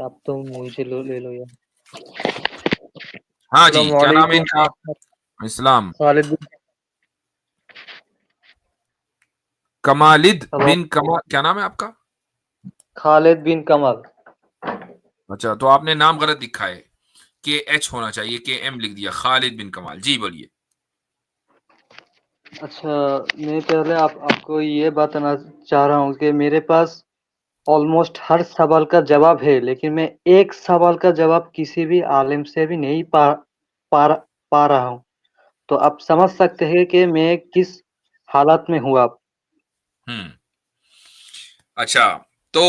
آپ تو مجھے لے لو یار. ہاں جی السلام کیا نام ہے ان علیکم. کا؟ اسلام. خالد بن کمالد ہلو بن کمال، کیا نام ہے آپ کا؟ خالد بن کمال. اچھا تو آپ نے نام غلط لکھا ہے، کے ایچ ہونا چاہیے، کے ایم لکھ دیا. خالد بن کمال. جی بولیے. اچھا میں پہلے آپ کو یہ بتانا چاہ رہا ہوں کہ میرے پاس آلموسٹ ہر سوال کا جواب ہے، لیکن میں ایک سوال کا جواب کسی بھی عالم سے بھی نہیں پا رہا ہوں. تو آپ سمجھ سکتے ہیں کہ میں کس حالت میں ہوں. آپ اچھا تو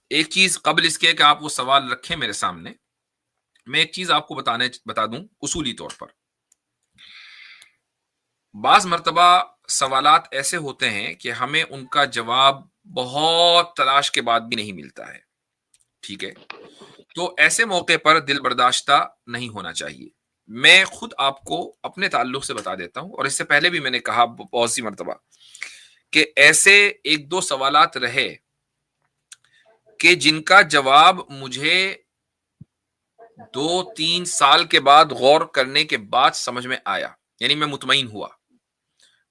ایک چیز قبل اس کے کہ آپ وہ سوال رکھیں میرے سامنے، میں ایک چیز آپ کو بتا دوں اصولی طور پر. بعض مرتبہ سوالات ایسے ہوتے ہیں کہ ہمیں ان کا جواب بہت تلاش کے بعد بھی نہیں ملتا ہے. ٹھیک ہے، تو ایسے موقع پر دل برداشتہ نہیں ہونا چاہیے. میں خود آپ کو اپنے تعلق سے بتا دیتا ہوں، اور اس سے پہلے بھی میں نے کہا بہت سی مرتبہ کہ ایسے ایک دو سوالات رہے کہ جن کا جواب مجھے 2-3 سال کے بعد غور کرنے کے بعد سمجھ میں آیا، یعنی میں مطمئن ہوا.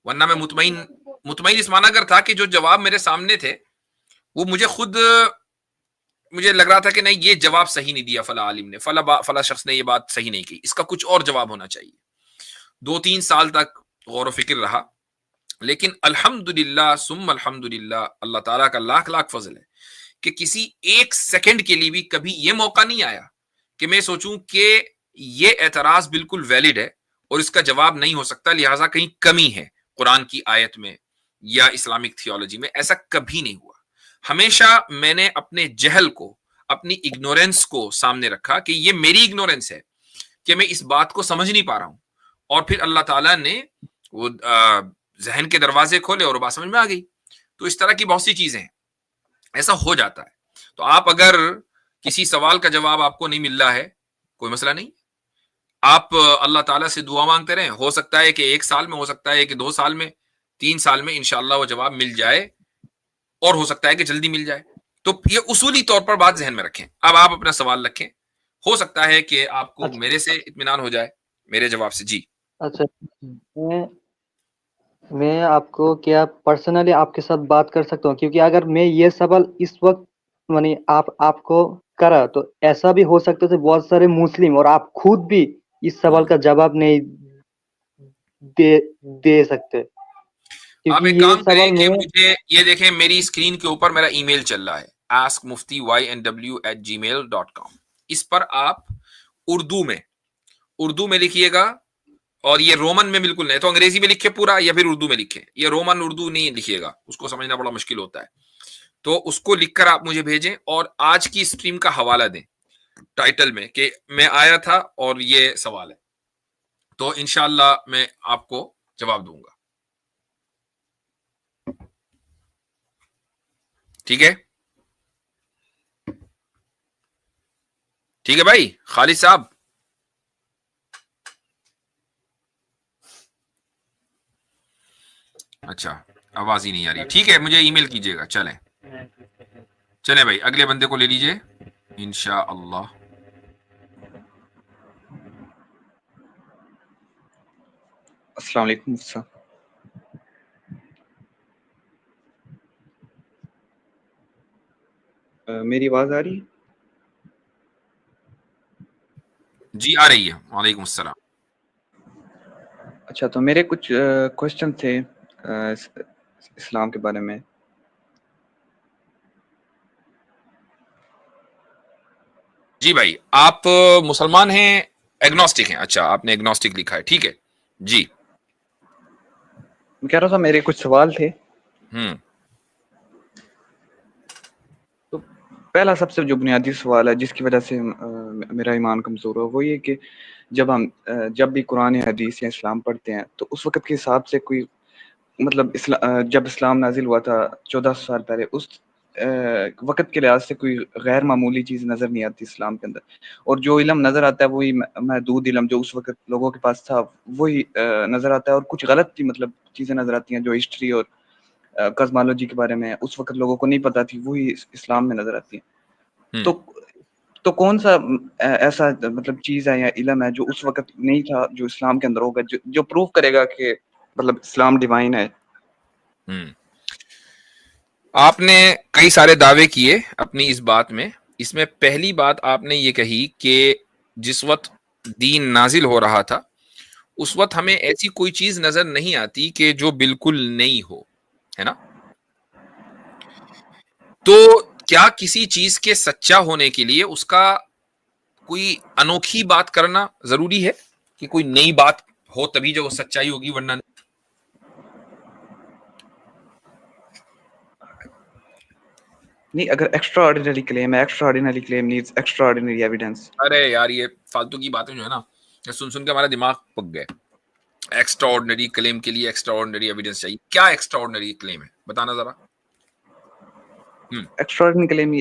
ورنہ میں مطمئن اس معنی کر تھا کہ جو جواب میرے سامنے تھے وہ مجھے لگ رہا تھا کہ نہیں، یہ جواب صحیح نہیں دیا فلاں عالم نے، فلاں شخص نے یہ بات صحیح نہیں کی، اس کا کچھ اور جواب ہونا چاہیے. 2-3 سال تک غور و فکر رہا، لیکن الحمدللہ ثم الحمدللہ، اللہ تعالیٰ کا لاکھ لاکھ فضل ہے کہ کسی ایک سیکنڈ کے لیے بھی کبھی یہ موقع نہیں آیا کہ میں سوچوں کہ یہ اعتراض بالکل ویلڈ ہے اور اس کا جواب نہیں ہو سکتا، لہٰذا کہیں کمی ہے قرآن کی آیت میں یا اسلامک تھیولوجی میں. ایسا کبھی نہیں ہوا. ہمیشہ میں نے اپنے جہل کو، اپنی اگنورینس کو سامنے رکھا کہ یہ میری اگنورینس ہے کہ میں اس بات کو سمجھ نہیں پا رہا ہوں، اور پھر اللہ تعالیٰ نے وہ ذہن کے دروازے کھولے اور بات سمجھ میں آ گئی. تو اس طرح کی بہت سی چیزیں ہیں، ایسا ہو جاتا ہے. تو آپ اگر کسی سوال کا جواب آپ کو نہیں مل رہا ہے، کوئی مسئلہ نہیں، آپ اللہ تعالیٰ سے دعا مانگتے رہیں. ہو سکتا ہے کہ 1 سال میں، ہو سکتا ہے کہ 2 سال میں، 3 سال میں انشاءاللہ وہ جواب مل جائے، اور ہو سکتا ہے کہ جلدی مل جائے. تو یہ اصولی طور پر بات ذہن میں رکھیں. اب آپ اپنا سوال رکھیں، ہو سکتا ہے کہ آپ کو اچھا میرے سے اطمینان ہو جائے میرے جواب سے. جی اچھا میں آپ کو کیا پرسنلی آپ کے ساتھ بات کر سکتا ہوں؟ کیونکہ اگر میں یہ سوال اس وقت یعنی آپ کو کرا تو ایسا بھی ہو سکتا ہے بہت سارے مسلم اور آپ خود بھی اس سوال کا جواب نہیں دے سکتے، آپ کیونکہ ایک یہ کام کریں سوال کہ میں مجھے یہ دیکھیں، میری اسکرین کے اوپر میرا ای میل چل رہا ہے askmufty@gmail.com. اس پر آپ اردو میں لکھیے گا، اور یہ رومن میں بالکل نہیں، تو انگریزی میں لکھے پورا یا پھر اردو میں لکھے. یہ رومن اردو نہیں لکھیے گا، اس کو سمجھنا بڑا مشکل ہوتا ہے. تو اس کو لکھ کر آپ مجھے بھیجیں، اور آج کی اسٹریم کا حوالہ دیں ٹائٹل میں کہ میں آیا تھا اور یہ سوال ہے. تو انشاءاللہ میں آپ کو جواب دوں گا. ٹھیک ہے، ٹھیک ہے بھائی خالد صاحب. اچھا آواز ہی نہیں آ رہی. ٹھیک ہے، مجھے ای میل کیجیے گا. چلیں بھائی، اگلے بندے کو لے لیجیے انشاءاللہ. السلام علیکم. میری آواز آ رہی ہے؟ جی آ رہی ہے. وعلیکم السلام. اچھا تو میرے کچھ کوشچن تھے اسلام کے بارے میں. جی بھائی، آپ مسلمان ہیں، ایگنوسٹک ہیں؟ اچھا آپ نے ایگنوسٹک لکھا ہے، ٹھیک ہے. جی میں کہہ رہا تھا میرے کچھ سوال تھے. تو پہلا سب سے جو بنیادی سوال ہے جس کی وجہ سے میرا ایمان کمزور ہو، وہ یہ کہ جب بھی قرآن حدیث یا اسلام پڑھتے ہیں تو اس وقت کے حساب سے کوئی مطلب جب اسلام نازل ہوا تھا 1400 سال پہلے، اس وقت کے لحاظ سے کوئی غیر معمولی چیز نظر نہیں آتی اسلام کے اندر، اور جو علم نظر آتا ہے وہی محدود علم جو اس وقت لوگوں کے پاس تھا وہی نظر آتا ہے، اور کچھ غلط مطلب چیزیں نظر آتی ہیں جو ہسٹری اور کازمالوجی کے بارے میں اس وقت لوگوں کو نہیں پتا تھی، وہی اسلام میں نظر آتی ہیں. تو تو کون سا ایسا مطلب چیز ہے یا علم ہے جو اس وقت نہیں تھا جو اسلام کے اندر ہوگا جو پروف کرے گا کہ مطلب اسلام ڈیوائن ہے؟ آپ نے کئی سارے دعوے کیے اپنی اس بات میں. اس میں پہلی بات آپ نے یہ کہی کہ جس وقت دین نازل ہو رہا تھا اس وقت ہمیں ایسی کوئی چیز نظر نہیں آتی کہ جو بالکل نہیں ہو, ہے نا. تو کیا کسی چیز کے سچا ہونے کے لیے اس کا کوئی انوکھی بات کرنا ضروری ہے کہ کوئی نئی بات ہو تبھی جو وہ سچائی ہوگی, ورنہ نہیں؟ نہیں, اگر ایکسٹرا آرڈینری کلیم ہے, ایکسٹرا آرڈینری کلیم نیڈز ایکسٹرا آرڈینری ایویڈنس. ارے یار یہ فالتو کی باتیں جو ہے نا یہ سن کے ہمارا دماغ پک گئے. ایکسٹرا آرڈینری کلیم کے لیے ایکسٹرا آرڈینری ایویڈنس چاہیے. کیا ایکسٹرا آرڈینری کلیم ہے بتانا ذرا. ایکسٹرا آرڈینری کلیم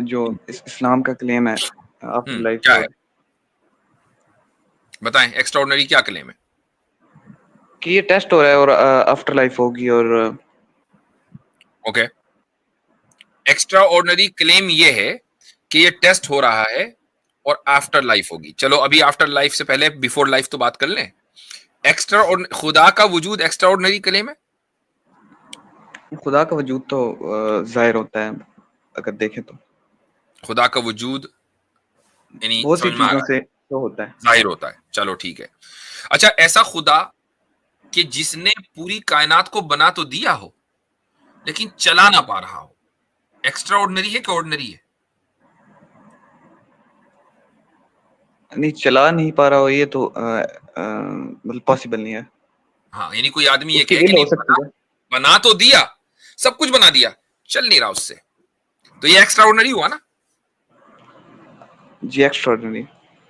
جو اسلام کا کلیم ہے آفٹر لائف, کیا ہے بتائیں. ایکسٹرا آرڈینری کیا کلیم ہے؟ کہ یہ ٹیسٹ ہو رہا ہے اور آفٹر لائف ہوگی. اور اوکے, ایکسٹرا آرڈینری کلیم یہ ہے کہ یہ ٹیسٹ ہو رہا ہے اور آفٹر لائف ہوگی. چلو ابھی آفٹر لائف سے پہلے بیفور لائف تو بات کر لیں. ایکسٹرا خدا کا وجود ایکسٹرا آرڈینری کلیم ہے. خدا کا وجود تو ظاہر ہوتا ہے اگر دیکھیں تو. خدا کا وجود یعنی بہت سی سمجھ میں آ چیزوں رہا سے تو ہوتا ہے, ظاہر ہوتا ہے. چلو ٹھیک ہے. اچھا, ایسا خدا کہ جس نے پوری کائنات کو بنا تو دیا ہو لیکن چلا نہ پا رہا ہو, ایکسٹرا آرڈینری ہے کہ آرڈینری ہے؟ نہیں چلا نہیں پا رہا ہو یہ تو مطلب پاسبل نہیں ہے. ہاں, یعنی کوئی آدمی یہ اس کی کہے کہ ول ہو نہیں سکتی ہے. بنا تو دیا, سب کچھ بنا دیا, چل نہیں رہا اس سے, تو یہ ایکسٹرا آرڈینری ہوا نا. جی ایکسٹرا آرڈینری.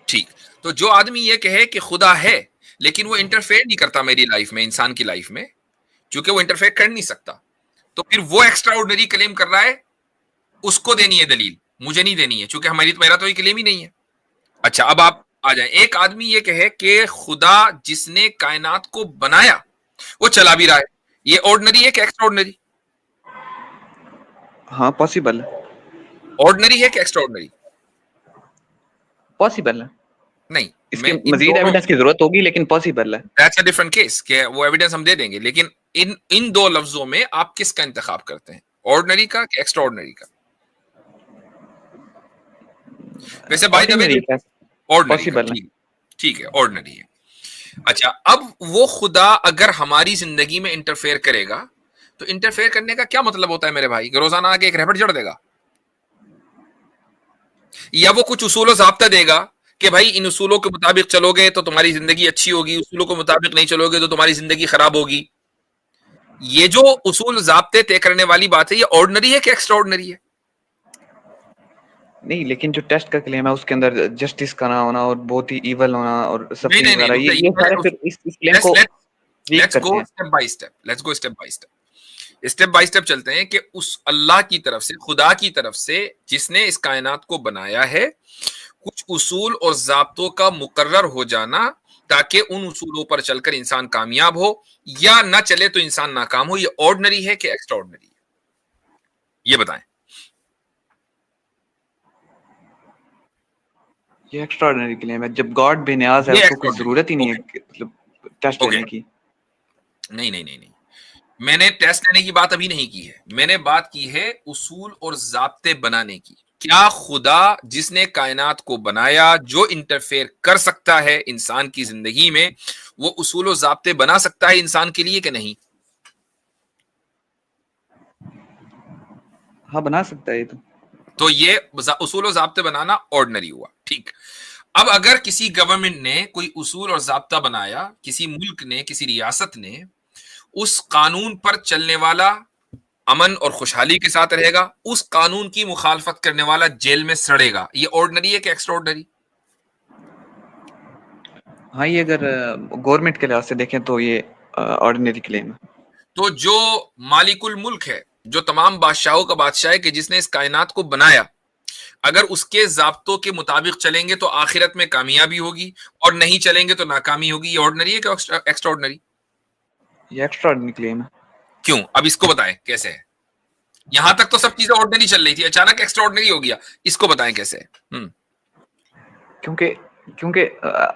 ٹھیک, تو جو آدمی یہ کہے کہ خدا ہے لیکن وہ انٹرفیئر نہیں کرتا میری لائف میں, انسان کی لائف میں, چونکہ وہ انٹرفیئر کر نہیں سکتا, تو پھر وہ ایکسٹرا آرڈینری کلیم کر رہا ہے. اس کو دینی ہے دلیل, مجھے نہیں دینی ہے, چونکہ میرا تو یہ کلیم ہی نہیں ہے. اچھا, اب آپ آ جائیں. ایک آدمی یہ کہے کہ خدا جس نے کائنات کو بنایا وہ چلا بھی رہا ہے, یہ آرڈینری ہے کہ ایکسٹرا آرڈینری؟ ہاں پاسبل ہے. آرڈینری ہے کہ ایکسٹرا آرڈینری؟ پاسبل ہے. نہیں, اس کی مزید ایویڈنس کی ضرورت ہوگی لیکن پاسبل ہے. دیٹس اے ڈفرنٹ کیس کہ وہ ایویڈنس ہم دے دیں گے, لیکن ان دو لفظوں میں آپ کس کا انتخاب کرتے ہیں, آرڈینری کا کہ ایکسٹرا آرڈینری کا؟ ویسے بائی دا وے آرڈینری, ٹھیک ہے آرڈینری ہے. اچھا, اب وہ خدا اگر ہماری زندگی میں انٹرفیئر کرے گا تو انٹرفیئر کرنے کا کیا مطلب ہوتا ہے میرے بھائی؟ کہ روزانہ آگے ایک رہبٹ جڑ دے گا, یا وہ کچھ اصول و ضابطہ دے گا کہ بھائی ان اصولوں کے مطابق چلو گے تو تمہاری زندگی اچھی ہوگی, اصولوں کے مطابق نہیں چلو گے تو تمہاری زندگی خراب ہوگی. یہ جو اصول ضابطے طے کرنے والی بات ہے یہ آرڈینری ہے کہ ایکسٹرا آرڈینری ہے؟ نہیں, لیکن جو ٹیسٹ کا کلیم ہے اس کے اندر جسٹس کا نہ ہونا اور بہت ہی ایول ہونا اور سفرنگ وغیرہ, یہ سارے پھر اس کلیم کو ویک کرتے ہیں. اسٹیپ بائی اسٹیپ چلتے ہیں کہ اس اللہ کی طرف سے, خدا کی طرف سے جس نے اس کائنات کو بنایا ہے, کچھ اصول اور ضابطوں کا مقرر ہو جانا تاکہ ان اصولوں پر چل کر انسان کامیاب ہو, یا نہ چلے تو انسان ناکام ہو, یہ آرڈینری ہے کہ ایکسٹرا آرڈینری ہے؟ یہ بتائیں. یہ ایکسٹرا آرڈینری کلیم ہے. جب گاڈ بے نیاز ہے اس کو کوئی ضرورت ہی نہیں ہے مطلب ٹیسٹ لینے کی. نہیں, میں نے ٹیسٹ لینے کی بات ابھی نہیں کی ہے, میں نے بات کی ہے اصول اور ضابطے بنانے کی. کیا خدا جس نے کائنات کو بنایا, جو انٹرفیئر کر سکتا ہے انسان کی زندگی میں, وہ اصول و ضابطے بنا سکتا ہے انسان کے لیے کہ نہیں؟ ہاں بنا سکتا ہے. تو یہ اصول و ضابطے بنانا آرڈینری ہوا. ٹھیک, اب اگر کسی گورنمنٹ نے کوئی اصول اور ضابطہ بنایا, کسی ملک نے, کسی ریاست نے, اس قانون پر چلنے والا امن اور خوشحالی کے ساتھ رہے گا, اس قانون کی مخالفت کرنے والا جیل میں سڑے گا, یہ آرڈینری ہے کہ ایکسٹرا آرڈینری؟ ہاں, یہ اگر گورنمنٹ کے لحاظ سے دیکھیں تو یہ آرڈینری کلیم ہے. تو جو مالک الملک ہے, جو تمام بادشاہوں کا بادشاہ ہے, کہ جس نے اس کائنات کو بنایا, اگر اس کے ضابطوں کے مطابق چلیں گے تو آخرت میں کامیابی ہوگی, اور نہیں چلیں گے تو ناکامی ہوگی, یہ آرڈینری ہے کہ ایکسٹرا آرڈینری؟ یہ ایکسٹرا آرڈینری کلیم ہے. کیوں؟ اب اس کو بتائیں کیسے ہے. یہاں تک تو سب چیزیں آرڈینری چل رہی تھی, اچانک ایکسٹرا آرڈینری ہو گیا, اس کو بتائیں کیسے ہے. کیونکہ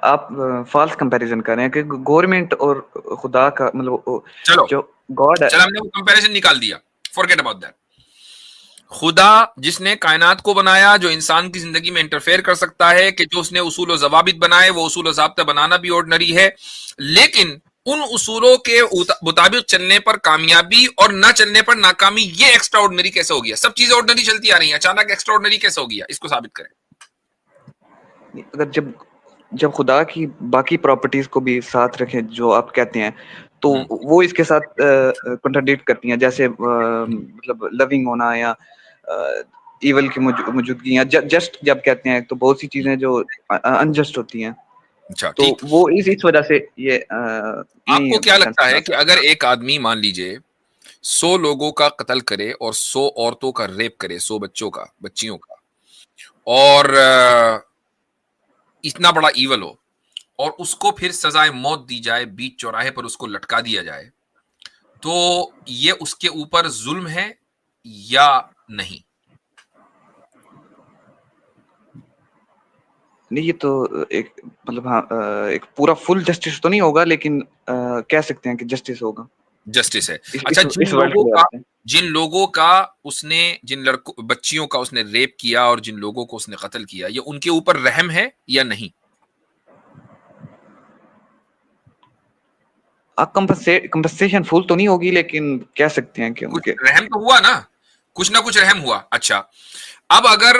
آپ فالس کمپیریزن کر رہے ہیں کہ گورنمنٹ اور خدا کا مطلب چلو جو گاڈ ہے. چلو ہم نے وہ کمپیریزن نکال دیا, فورگیٹ اباؤٹ دیٹ. خدا جس نے کائنات کو بنایا, جو انسان کی زندگی میں انٹرفیئر کر سکتا ہے, کہ جو اس نے اصول و ضوابط بنائے, وہ اصول و ضابطہ بنانا بھی آرڈنری ہے, لیکن ان اصولوں کے مطابق چلنے پر کامیابی اور نہ چلنے پر ناکامی, یہ ایکسٹرا آرڈنری کیسے ہو گیا؟ سب چیزیں آرڈنری چلتی آ رہی ہیں, اچانک ایکسٹرا آرڈنری کیسے ہو گیا؟ اس کو ثابت کریں. اگر جب خدا کی باقی پراپرٹیز کو بھی ساتھ رکھیں جو آپ کہتے ہیں, تو وہ اس کے ساتھ کنٹراڈکٹ کرتی ہیں, جیسے مطلب لونگ ہونا یا ایول کی موجودگی, یا جسٹ جب کہتے ہیں تو بہت سی چیزیں جو انجسٹ ہوتی ہیں. اچھا تو ٹھیک, وہ اس وجہ سے یہ آپ کو کیا لگتا ہے کہ اگر ایک آدمی مان لیجئے 100 لوگوں کا قتل کرے اور 100 عورتوں کا ریپ کرے, 100 بچیوں کا, اور اتنا بڑا ایول ہو, اور اس کو پھر سزائے موت دی جائے, بیچ چوراہے پر اس کو لٹکا دیا جائے, تو یہ اس کے اوپر ظلم ہے یا نہیں؟ نہیں, یہ تو ایک مطلب ہاں ایک پورا فل جسٹس تو نہیں ہوگا, لیکن کہہ سکتے ہیں کہ جسٹس ہوگا, جسٹس ہے. اچھا, جن لوگوں کا اس نے, جن بچیوں کا اس نے ریپ کیا اور جن لوگوں کو اس نے قتل کیا, یہ ان کے اوپر رحم ہے یا نہیں؟ کمپنسیشن فل تو نہیں ہوگی, لیکن کہہ سکتے ہیں کہ ان کے رحم تو ہوا نا, کچھ نہ کچھ رحم ہوا. اچھا, اب اگر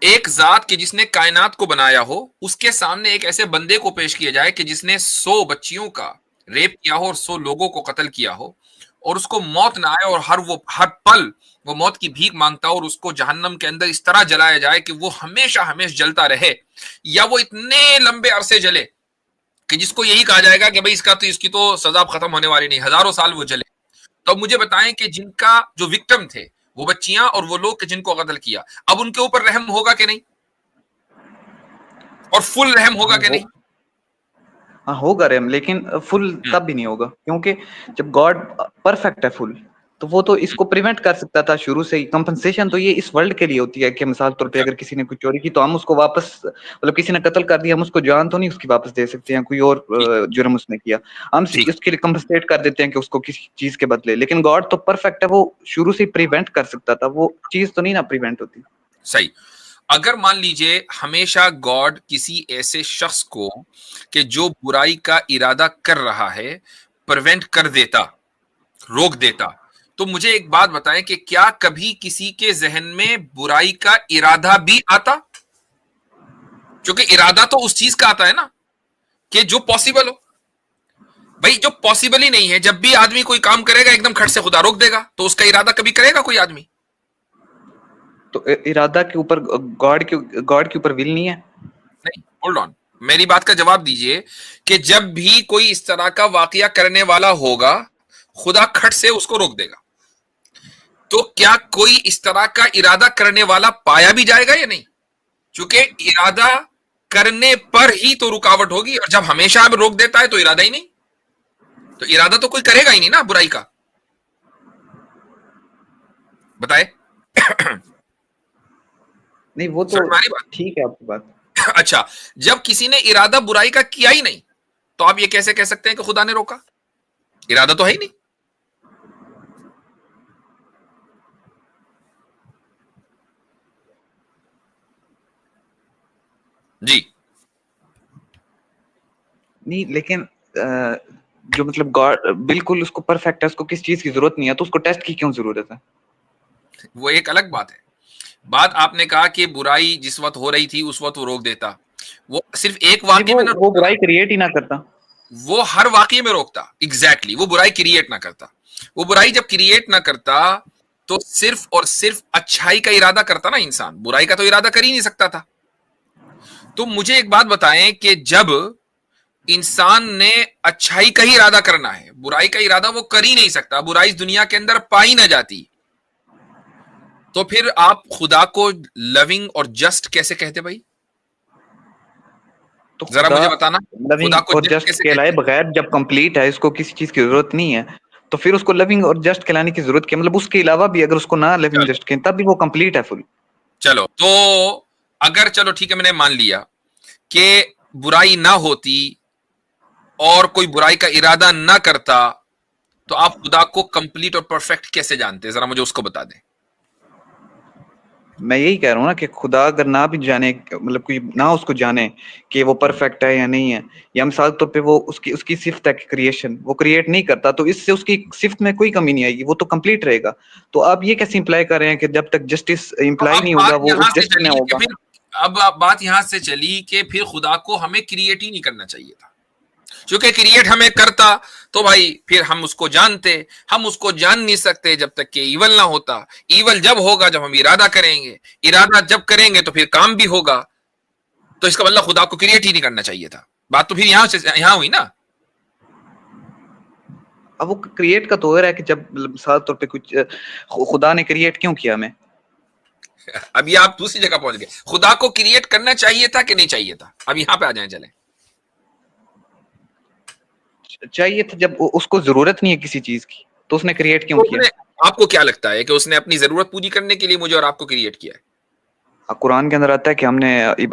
ایک ذات کے جس نے کائنات کو بنایا ہو, اس کے سامنے ایک ایسے بندے کو پیش کیا جائے کہ جس نے 100 بچیوں کا ریپ کیا ہو اور 100 لوگوں کو قتل کیا ہو, اور اس کو موت نہ آئے, اور ہر پل وہ موت کی بھیک مانگتا ہو, اور اس کو جہنم کے اندر اس طرح جلایا جائے کہ وہ ہمیشہ جلتا رہے, یا وہ اتنے لمبے عرصے جلے کہ جس کو یہی کہا جائے گا کہ بھئی اس کی تو سزا ختم ہونے والی نہیں, ہزاروں سال وہ جلے. تو مجھے بتائیں کہ جن کا جو وکٹم تھے, وہ بچیاں اور وہ لوگ جن کو قتل کیا, اب ان کے اوپر رحم ہوگا کہ نہیں, اور فل رحم ہوگا کہ نہیں؟ ہاں ہوگا رحم, لیکن فل تب بھی نہیں ہوگا, کیونکہ جب گاڈ پرفیکٹ ہے فل, تو وہ تو اس کو پریونٹ کر سکتا تھا شروع سے ہی. کمپنسیشن تو یہ اس ورلڈ کے لیے ہوتی ہے کہ مثال طور پہ اگر کسی نے کوئی چوری کی تو ہم اس کو واپس, مطلب کسی نے قتل کر دیا, ہم اس کو جان تو نہیں اس کی واپس دے سکتے ہیں, کوئی اور جرم اس نے کیا, ہم اس کے لیے کمپنسیٹ کر دیتے ہیں کہ اس کو کسی چیز کے بدلے. لیکن گاڈ تو پرفیکٹ ہے, وہ شروع سے پریونٹ کر سکتا تھا, وہ چیز تو نہیں نا پریونٹ ہوتی. صحیح. اگر مان لیجئے ہمیشہ گاڈ کسی ایسے شخص کو کہ جو برائی کا ارادہ کر رہا ہے پریونٹ کر دیتا, روک دیتا, تو مجھے ایک بات بتائیں کہ کیا کبھی کسی کے ذہن میں برائی کا ارادہ بھی آتا؟ کیونکہ ارادہ تو اس چیز کا آتا ہے نا کہ جو پاسبل ہو. بھائی جو پاسبل ہی نہیں ہے, جب بھی آدمی کوئی کام کرے گا ایک دم کھٹ سے خدا روک دے گا, تو اس کا ارادہ کبھی کرے گا کوئی آدمی؟ تو ارادہ کے اوپر گاڈ کے اوپر ول نہیں ہے. نہیں, ہولڈ آن, میری بات کا جواب دیجئے کہ جب بھی کوئی اس طرح کا واقعہ کرنے والا ہوگا, خدا کھٹ سے اس کو روک دے گا, تو کیا کوئی اس طرح کا ارادہ کرنے والا پایا بھی جائے گا یا نہیں؟ چونکہ ارادہ کرنے پر ہی تو رکاوٹ ہوگی, اور جب ہمیشہ اب روک دیتا ہے تو ارادہ ہی نہیں, تو ارادہ تو کوئی کرے گا ہی نہیں نا برائی کا. بتائے. نہیں وہ تو ٹھیک ہے آپ کی بات. اچھا, جب کسی نے ارادہ برائی کا کیا ہی نہیں, تو آپ یہ کیسے کہہ سکتے ہیں کہ خدا نے روکا؟ ارادہ تو ہے ہی نہیں. جی نہیں, لیکن جو مطلب گاڈ بالکل اس کو پرفیکٹ ہے, اس کو کس چیز کی ضرورت نہیں ہے, تو اس کو ٹیسٹ کی کیوں ضرورت ہے؟ وہ ایک الگ بات ہے. بات آپ نے کہا کہ برائی جس وقت ہو رہی تھی اس وقت وہ روک دیتا, وہ صرف ایک واقعے میں وہ برائی کریٹ ہی نہ کرتا, وہ ہر واقعے میں روکتا. ایگزیکٹلی, وہ برائی کریٹ نہ کرتا. وہ برائی جب کریٹ نہ کرتا تو صرف اور صرف اچھائی کا ارادہ کرتا نا انسان, برائی کا تو ارادہ کر ہی نہیں سکتا تھا. تو مجھے ایک بات بتائیں کہ جب انسان نے اچھائی کا ہی ارادہ کرنا ہے, برائی کا ارادہ وہ کر ہی نہیں سکتا, برائی اس دنیا کے اندر پائی نہ جاتی, تو پھر آپ خدا کو لونگ اور جسٹ کیسے کہتے بھائی؟ تو ذرا مجھے بتانا. خدا کو جسٹ کہلائے بغیر, جب کمپلیٹ ہے, اس کو کسی چیز کی ضرورت نہیں ہے, تو پھر اس کو لونگ اور جسٹ کہلانے کی ضرورت کیا؟ مطلب اس کے علاوہ بھی اگر اس کو نہ لونگ جسٹ کہیں تب بھی وہ کمپلیٹ ہے فل. چلو, تو اگر چلو ٹھیک ہے میں نے مان لیا کہ برائی نہ ہوتی اور کوئی برائی کا ارادہ نہ کرتا تو آپ خدا کو کمپلیٹ اور پرفیکٹ کیسے جانتے ہیں؟ ذرا مجھے اس کو بتا دیں. میں یہی کہہ رہا ہوں نا کہ خدا اگر نہ بھی جانے مطلب کوئی نہ اس کو جانے کہ وہ پرفیکٹ ہے یا نہیں ہے, یا مثال طور پہ وہ اس کی صفت ہے کریشن, وہ کریٹ نہیں کرتا تو اس سے اس کی صفت میں کوئی کمی نہیں آئے گی, وہ تو کمپلیٹ رہے گا. تو آپ یہ کیسے امپلائی کر رہے ہیں کہ جب تک جسٹس امپلائی نہیں ہوگا وہ جسٹ میں ہوگا؟ اب بات یہاں سے چلی کہ پھر خدا کو ہمیں کریٹ ہی نہیں کرنا چاہیے تھا. چونکہ کریٹ ہمیں کرتا تو بھائی پھر ہم اس کو جانتے. ہم اس کو جان نہیں سکتے جب تک کہ ایول نہ ہوتا. ایول جب ہوگا جب ہم ارادہ کریں گے, ارادہ جب کریں گے تو پھر کام بھی ہوگا. تو اس کا مطلب خدا کو کریٹ ہی نہیں کرنا چاہیے تھا. بات تو پھر یہاں ہوئی نا. اب وہ کریٹ کا تو ہو رہا ہے کہ جب مثال طور پہ کچھ خدا نے کریٹ کیوں کیا ہمیں؟ ابھی آپ دوسری جگہ پہنچ گئے. خدا کو کریٹ کرنا چاہیے تھا کہ نہیں چاہیے تھا؟ اب یہاں پہ آ جائیں. چلیں چاہیے تھا. جب اس کو ضرورت نہیں ہے کسی چیز کی تو اس نے کریٹ کیوں کیا؟ آپ کو کیا لگتا ہے کہ اس نے اپنی ضرورت پوری کرنے کے لیے مجھے اور آپ کو کریٹ کیا ہے؟ قرآن کے اندر آتا ہے کہ ہم نے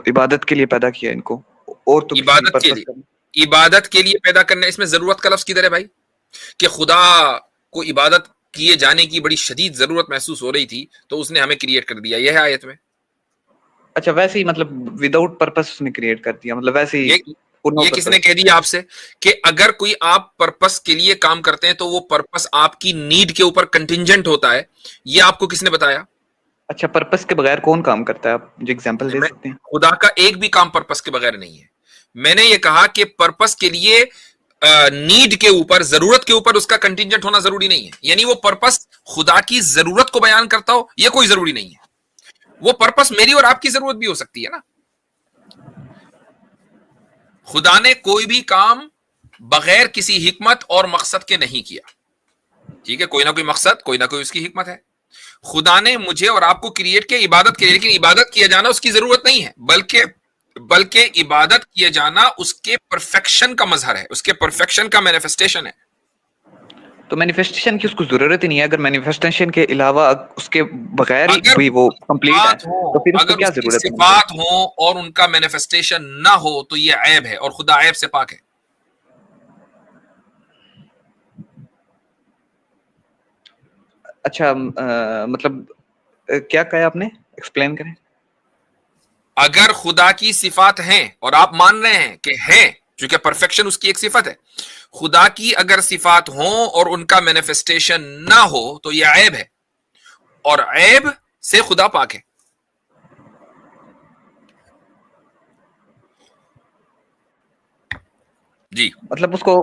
عبادت کے لیے پیدا کیا ان کو, اور تو عبادت کے لیے پیدا کرنا. اس میں ضرورت کا لفظ کدھر ہے بھائی؟ کہ خدا کو عبادت کیے جانے کی بڑی شدید ضرورت محسوس ہو رہی تھی تو اس نے ہمیں کریٹ کر دیا. یہ ہے آیت میں. اچھا ویسے ہی مطلب وداؤٹ پرپس اس نے کریٹ کر دیا, مطلب ویسے ہی. یہ کس نے کہہ دیا آپ سے کہ اگر کوئی آپ پرپس کے لیے کام کرتے ہیں تو وہ پرپس آپ کی نیڈ کے اوپر کنٹینجنٹ ہوتا ہے؟ یہ آپ کو کس نے بتایا؟ اچھا پرپس کے بغیر کون کام کرتا ہے؟ آپ مجھے ایگزامپل دے سکتے ہیں؟ خدا کا ایک بھی کام پرپس کے بغیر نہیں ہے. میں نے یہ کہا کہ پرپس کے لیے نیڈ کے اوپر, ضرورت کے اوپر اس کا کنٹینجنٹ ہونا ضروری نہیں ہے. یعنی وہ پرپس خدا کی ضرورت کو بیان کرتا ہو یہ کوئی ضروری نہیں ہے. وہ پرپس میری اور آپ کی ضرورت بھی ہو سکتی ہے نا. خدا نے کوئی بھی کام بغیر کسی حکمت اور مقصد کے نہیں کیا. ٹھیک ہے, کوئی نہ کوئی مقصد, کوئی نہ کوئی اس کی حکمت ہے. خدا نے مجھے اور آپ کو کریٹ کیا عبادت کے لیے, لیکن عبادت کیا جانا اس کی ضرورت نہیں ہے, بلکہ عبادت کیے جانا اس کے پرفیکشن کا مظہر ہے, اس کے پرفیکشن کا مینیفیسٹیشن ہے. تو مینیفیسٹیشن کی اس کو ضرورت ہی نہیں ہے. اگر مینیفیسٹیشن کے علاوہ اس کے بغیر بھی وہ کمپلیٹ ہے تو پھر اس کو کیا ضرورت ہے؟ صفات ہوں اور ان کا مینیفیسٹیشن نہ ہو تو یہ عیب ہے, اور خدا عیب سے پاک ہے. اچھا مطلب کیا کہا آپ نے, ایکسپلین کریں. اگر خدا کی صفات ہیں اور آپ مان رہے ہیں کہ ہیں, چونکہ پرفیکشن اس کی ایک صفت ہے, خدا کی اگر صفات ہوں اور ان کا مینیفیسٹیشن نہ ہو تو یہ عیب ہے, اور عیب سے خدا پاک ہے. جی مطلب اس کو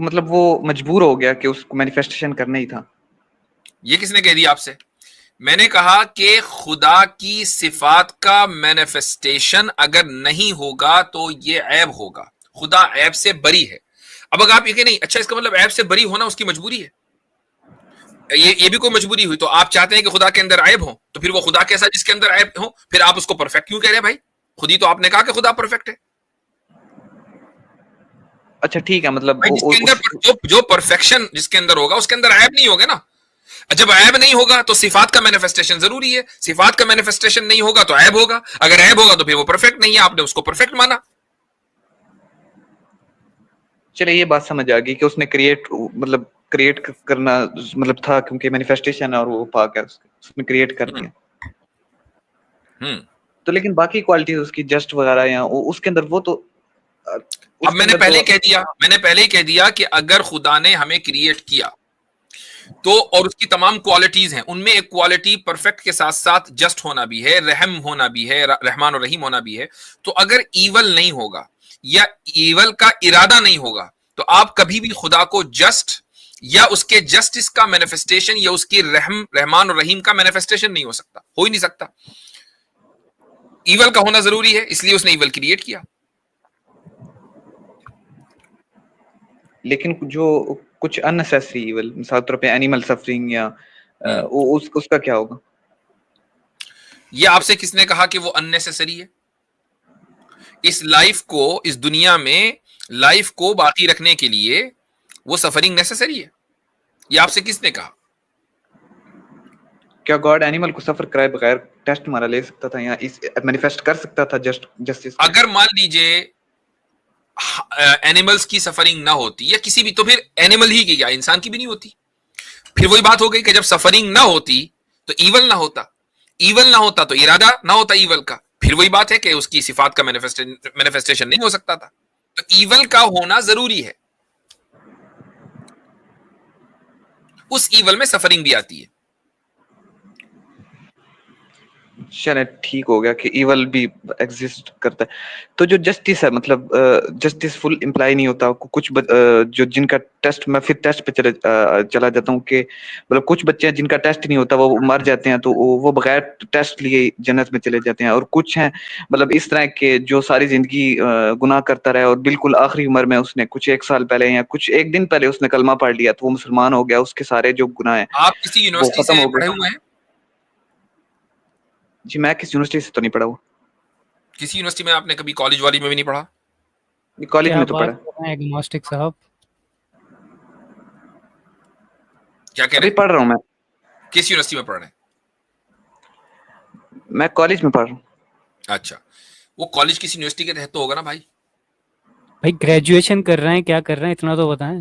مطلب وہ مجبور ہو گیا کہ اس کو مینیفیسٹیشن کرنا ہی تھا. یہ کس نے کہہ دیا آپ سے؟ میں نے کہا کہ خدا کی صفات کا مینیفیسٹیشن اگر نہیں ہوگا تو یہ عیب ہوگا. خدا عیب سے بری ہے. اب اگر آپ یہ کہ نہیں, اچھا اس کا مطلب عیب سے بری ہونا اس کی مجبوری ہے, یہ بھی کوئی مجبوری ہوئی. تو آپ چاہتے ہیں کہ خدا کے اندر عیب ہو, تو پھر وہ خدا کیسا جس کے اندر عیب ہو؟ پھر آپ اس کو پرفیکٹ کیوں کہہ رہے ہیں بھائی؟ خود ہی تو آپ نے کہا کہ خدا پرفیکٹ ہے. اچھا ٹھیک ہے, مطلب جس کے اندر جو پرفیکشن جس کے اندر ہوگا اس کے اندر عیب نہیں ہوگا نا. جب عیب نہیں ہوگا تو صفات کا مینیفیسٹیشن ضروری ہے. صفات کا مینیفیسٹیشن نہیں ہوگا تو عیب ہوگا. اگر عیب ہوگا تو پھر وہ پرفیکٹ نہیں ہے, آپ نے اس کو پرفیکٹ مانا. چلے یہ بات سمجھ آ گئی کہ اس نے کریٹ کرنا مطلب تھا کیونکہ مینیفیسٹیشن اور وہ پاک ہے, اس نے کریٹ کر دیا. تو لیکن باقی کوالٹیز اس کی جسٹ وغیرہ یا اس کے اندر وہ تو اب میں نے پہلے ہی کہہ دیا کہ اگر خدا نے ہمیں کریٹ کیا تو, اور اس کی تمام کوالٹیز ہیں, ان میں ایک کوالٹی پرفیکٹ کے ساتھ ساتھ جسٹ ہونا بھی ہے, رحم ہونا بھی ہے, رحمان اور رحیم ہونا بھی ہے. تو اگر ایول نہیں ہوگا یا ایول کا ارادہ نہیں ہوگا تو آپ کبھی بھی خدا کو جسٹ یا اس کے جسٹس کا مینیفیسٹیشن یا اس کی رحمان اور رحیم کا مینیفیسٹیشن نہیں ہو سکتا, ہو ہی نہیں سکتا. ایول کا ہونا ضروری ہے, اس لیے اس نے ایول کریٹ کیا. لیکن جو کچھ اننیسیسری ایول, مثال طور پہ اینیمل سفرنگ یا اس کا کیا ہوگا؟ یہ آپ سے کس نے کہا کہ وہ اننیسیسری ہے؟ اس لائف کو, اس دنیا میں لائف کو باقی رکھنے کے لیے وہ سفرنگ نیسیسری ہے. یہ آپ سے کس نے کہا؟ کیا گاڈ اینیمل کو سفر کرائے بغیر ٹیسٹ ہمارا لے سکتا تھا یا اس مینیفیسٹ کر سکتا تھا جسٹس؟ اگر مان لیجئے اینیملز کی سفرنگ نہ ہوتی یا کسی بھی، تو پھر اینیمل ہی کی کیا انسان کی بھی نہیں ہوتی. پھر وہی بات ہو گئی کہ جب سفرنگ نہ ہوتی تو ایول نہ ہوتا، ایول نہ ہوتا تو ارادہ نہ ہوتا ایول کا. پھر وہی بات ہے کہ اس کی صفات کا مینیفیسٹیشن نہیں ہو سکتا تھا. تو ایول کا ہونا ضروری ہے. اس ایول میں سفرنگ بھی آتی ہے. چلے ٹھیک ہو گیا کہ ایول بھی ایگزسٹ کرتا ہے. تو جو جسٹس ہے مطلب جسٹس فل امپلائی نہیں ہوتا. کچھ جو جن کا ٹیسٹ، میں پھر ٹیسٹ پہ چلا جاتا ہوں کہ مطلب کچھ بچے ہیں جن کا ٹیسٹ نہیں ہوتا، وہ مر جاتے ہیں تو وہ بغیر ٹیسٹ لیے جنت میں چلے جاتے ہیں. اور کچھ ہیں مطلب اس طرح کے جو ساری زندگی گناہ کرتا رہا اور بالکل آخری عمر میں اس نے کچھ 1 سال پہلے یا کچھ 1 دن پہلے اس نے کلمہ پڑھ لیا تو وہ مسلمان ہو گیا. اس کے سارے جو گناہ ہیں آپ کسی وہ یونیورسٹی ختم سے ہو پڑھے گئے. ہوئے ہیں؟ جی میں کس یونیورسٹی سے تو نہیں پڑھا ہوا. کسی یونیورسٹی میں آپ نے کبھی کالج والی میں بھی نہیں پڑھا؟ کالج کیا میں تو بات پڑھا. کر رہے ہیں ایگنوسٹک صاحب؟ کیا کہہ رہے ابھی ہیں؟ پڑھ رہا ہوں میں. کس یونیورسٹی میں پڑھ رہے ہیں؟ میں کالج میں پڑھ رہا ہوں. اچھا، وہ کالج کسی یونیورسٹی کے تحت تو ہوگا نا بھائی؟ بھائی گریجویشن کر رہے ہیں، کیا کر رہے ہیں اتنا تو بتائیں.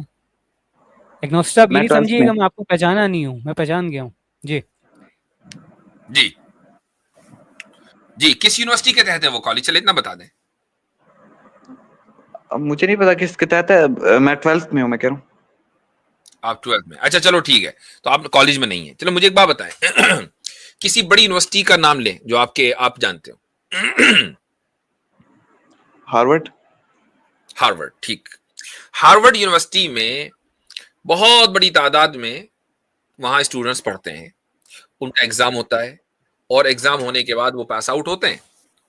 ایگنوسٹک صاحب یہ میں نہیں 12th سمجھیے میں. گا میں آپ کو پہچانا نہیں ہوں، میں پہچان گیا ہوں. جی جی جی، کس یونیورسٹی کے تحت ہے وہ کالج؟ چلے اتنا بتا دیں. اب مجھے نہیں پتا کس کے تحت ہے. میں 12th میں ہوں. میں کہہ رہا ہوں آپ 12th میں. اچھا چلو ٹھیک ہے، تو آپ کالج میں نہیں ہیں. چلو مجھے ایک بات بتائیں کسی بڑی یونیورسٹی کا نام لیں جو آپ جانتے ہو. ہارورڈ. ہارورڈ، ٹھیک. ہارورڈ یونیورسٹی میں بہت بڑی تعداد میں وہاں اسٹوڈنٹس پڑھتے ہیں. ان کا ایگزام ہوتا ہے اور ایگزام ہونے کے بعد وہ پاس آؤٹ ہوتے ہیں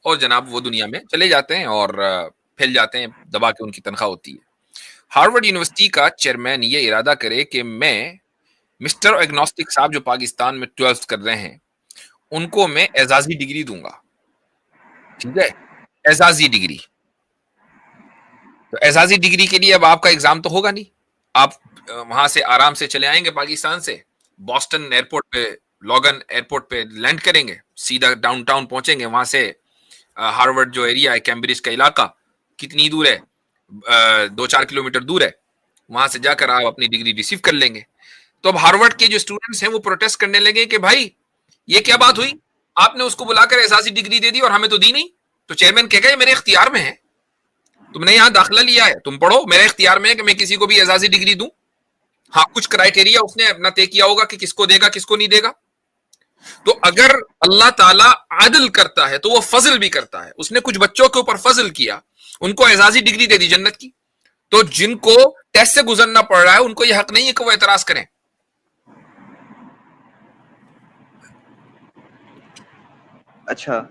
اور جناب وہ دنیا میں چلے جاتے ہیں اور پھیل جاتے ہیں دبا کے ان کی تنخواہ ہوتی ہے. ہارورڈ یونیورسٹی کا چیئرمین یہ ارادہ کرے کہ میں مسٹر ایگنوسٹک صاحب جو پاکستان میں 12th کر رہے ہیں ان کو میں اعزازی ڈگری دوں گا. ٹھیک ہے، اعزازی ڈگری. تو اعزازی ڈگری کے لیے اب آپ کا ایگزام تو ہوگا نہیں. آپ وہاں سے آرام سے چلے آئیں گے پاکستان سے، بوسٹن ایئرپورٹ پہ، لوگن ایئرپورٹ پہ لینڈ کریں گے، سیدھا ڈاؤن ٹاؤن پہنچیں گے. وہاں سے ہارورڈ جو ایریا ہے، کیمبرج کا علاقہ کتنی دور ہے؟ 2-4 کلومیٹر دور ہے. وہاں سے جا کر آپ اپنی ڈگری ریسیو کر لیں گے. تو اب ہارورڈ کے جو اسٹوڈنٹس ہیں وہ پروٹیسٹ کرنے لگے کہ بھائی یہ کیا بات ہوئی، آپ نے اس کو بلا کر اعزازی ڈگری دے دی اور ہمیں تو دی نہیں. تو چیئرمین کہے گا یہ میرے اختیار میں ہے، تم نے یہاں داخلہ لیا ہے، تم پڑھو، میرے اختیار میں ہے کہ میں کسی کو بھی اعزازی ڈگری دوں. ہاں کچھ کرائٹیریا اس نے اپنا طے کیا ہوگا کہ کس کو دے گا کس کو نہیں دے گا. تو اگر اللہ تعالیٰ عدل کرتا ہے تو وہ فضل بھی کرتا ہے. اس نے کچھ بچوں کے اوپر فضل کیا، ان کو اعزازی ڈگری دے دی جنت کی. تو جن کو ٹیسٹ سے گزرنا پڑ رہا ہے ان کو یہ حق نہیں ہے کہ وہ اعتراض کریں. اچھا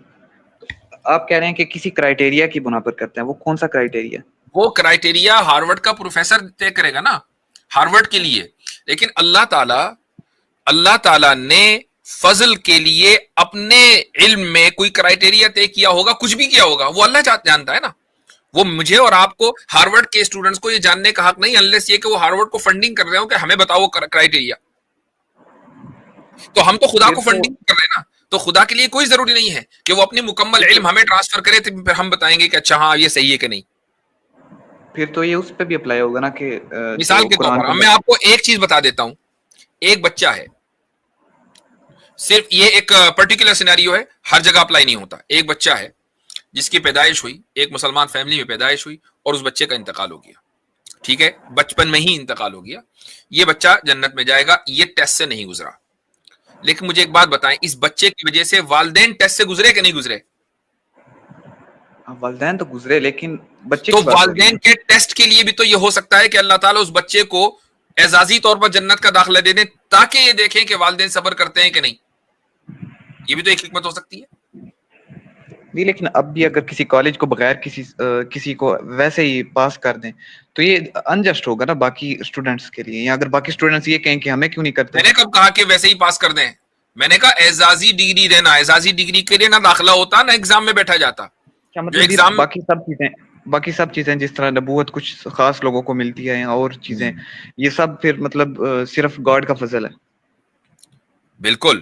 آپ کہہ رہے ہیں کہ کسی کرائٹیریا کی بنا پر کرتے ہیں، وہ کون سا کرائٹیریا؟ وہ کرائٹیریا ہارورڈ کا پروفیسر طے کرے گا نا ہارورڈ کے لیے. لیکن اللہ تعالیٰ نے فضل کے لیے اپنے علم میں کوئی کرائٹیریا طے کیا ہوگا، کچھ بھی کیا ہوگا، وہ اللہ جانتا ہے نا. وہ مجھے اور آپ کو، ہارورڈ کے اسٹوڈنٹس کو یہ جاننے کا حق نہیں انلیس یہ کہ وہ ہارورڈ کو فنڈنگ کر رہے ہوں کہ ہمیں بتاؤ کرائٹیریا. تو ہم تو خدا کو فنڈنگ کر رہے ہیں نا. تو خدا کے لیے کوئی ضروری نہیں ہے کہ وہ اپنی مکمل علم ہمیں ٹرانسفر کرے تو پھر ہم بتائیں گے کہ اچھا ہاں یہ صحیح ہے کہ نہیں. پھر تو یہ اس پہ بھی اپلائی ہوگا نا کہ مثال کے طور پر میں آپ کو ایک چیز بتا دیتا ہوں. ایک بچہ ہے، صرف یہ ایک پرٹیکولر سینیریو ہے، ہر جگہ اپلائی نہیں ہوتا. ایک بچہ ہے جس کی پیدائش ہوئی، ایک مسلمان فیملی میں پیدائش ہوئی اور اس بچے کا انتقال ہو گیا. ٹھیک ہے، بچپن میں ہی انتقال ہو گیا. یہ بچہ جنت میں جائے گا، یہ ٹیسٹ سے نہیں گزرا. لیکن مجھے ایک بات بتائیں، اس بچے کی وجہ سے والدین ٹیسٹ سے گزرے کہ نہیں گزرے؟ والدین تو گزرے، لیکن بچے تو کی بات ہو رہی والدین کے ٹیسٹ کے لیے بھی تو یہ ہو سکتا ہے کہ اللہ تعالیٰ اس بچے کو اعزازی طور پر جنت کا داخلہ دے دیں تاکہ یہ دیکھیں کہ والدین صبر کرتے ہیں کہ نہیں. یہ بھی تو ایک حکمت ہو سکتی ہے. نہیں، لیکن اب بھی اگر کسی کالج کو بغیر کسی کو ویسے ہی پاس کر دیں تو یہ انجسٹ ہوگا نا باقی اسٹوڈنٹس کے لیے. یا اگر باقی اسٹوڈنٹس یہ کہیں کہ ہمیں کیوں نہیں کرتے. میں نے کب کہا کہ ویسے ہی پاس کر دیں؟ میں نے کہا اعزازی ڈگری دینا، اعزازی ڈگری کے لیے نہ داخلہ ہوتا نہ ایگزام میں بیٹھا جاتا. کیا مطلب باقی سب چیزیں جس طرح نبوت کچھ خاص لوگوں کو ملتی ہے اور چیزیں، یہ سب پھر مطلب صرف گاڈ کا فضل ہے. بالکل.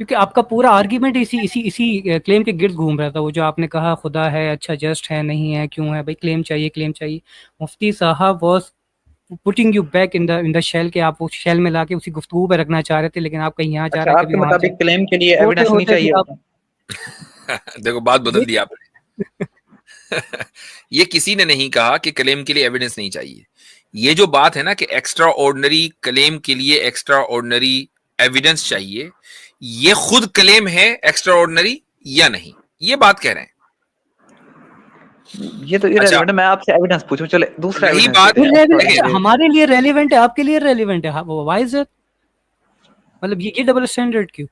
کیونکہ آپ کا پورا آرگیومنٹ اسی کلیم کے گرد گھوم رہا تھا. وہ جو آپ نے کہا خدا ہے, اچھا جسٹ ہے, نہیں ہے, کیوں ہے بھائی, کلیم چاہیے. مفتی صاحب was putting you back in the shell, کہ آپ اس شیل میں لا کے اسی گفتگو پہ رکھنا چاہ رہے تھے, لیکن آپ کہیں یہاں جا رہے ہیں, آپ کبھی کے وہاں مطابق کلیم کے لیے ایویڈنس نہیں چاہیے ہوتا؟ دیکھو بات بدل دی آپ نے. یہ کسی نے نہیں کہا کہ کلیم کے لیے ایویڈنس نہیں چاہیے. یہ جو بات ہے نا کہ ایکسٹرا آرڈنری کلیم کے لیے ایکسٹرا آرڈنری ایویڈنس چاہیے, یہ خود کلیم ہے ایکسٹرا آرڈنری یا نہیں, یہ بات کہہ رہے ہیں. یہ تو irrelevant ہے. میں آپ سے ایویڈنس پوچھوں, چلے دوسرا یہی ایویڈنس بات ہمارے لیے ریلیونٹ ہے, آپ کے لیے ریلیونٹ ہے. وائی از اٹ, مطلب یہ ڈبل اسٹینڈرڈ کیوں؟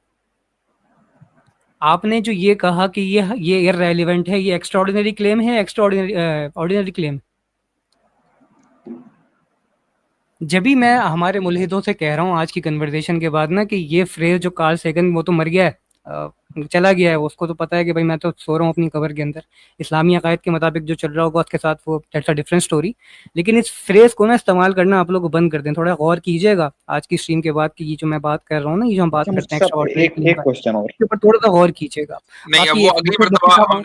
آپ نے جو یہ کہا کہ یہ ریلیونٹ ہے, یہ ایکسٹرا آرڈینری کلیم ہے, ایکسٹرا آرڈینری کلیم. جبھی میں ہمارے ملحدوں سے کہہ رہا ہوں آج کی کنورسیشن کے بعد نا کہ یہ فریز جو کارل سیگن, وہ تو مر گیا ہے, چلا گیا ہے, اس کو تو پتا ہے کہ بھائی میں تو سو رہا ہوں اپنی قبر کے اندر, اسلامی عقائد کے مطابق جو چل رہا ہوگا اس کے ساتھ, وہ دیٹس اے ڈفرنٹ اسٹوری. لیکن اس فریز کو نا استعمال کرنا آپ لوگ بند کر دیں, تھوڑا غور کیجیے گا آج کی اسٹریم کے بعد کہ یہ جو میں بات کر رہا ہوں نا, یہ جو ہم بات کرتے ہیں ایک کوشچن اور, اس کے اوپر تھوڑا سا غور کیجیے گا. نہیں, اب وہ اگلی مرتبہ ہم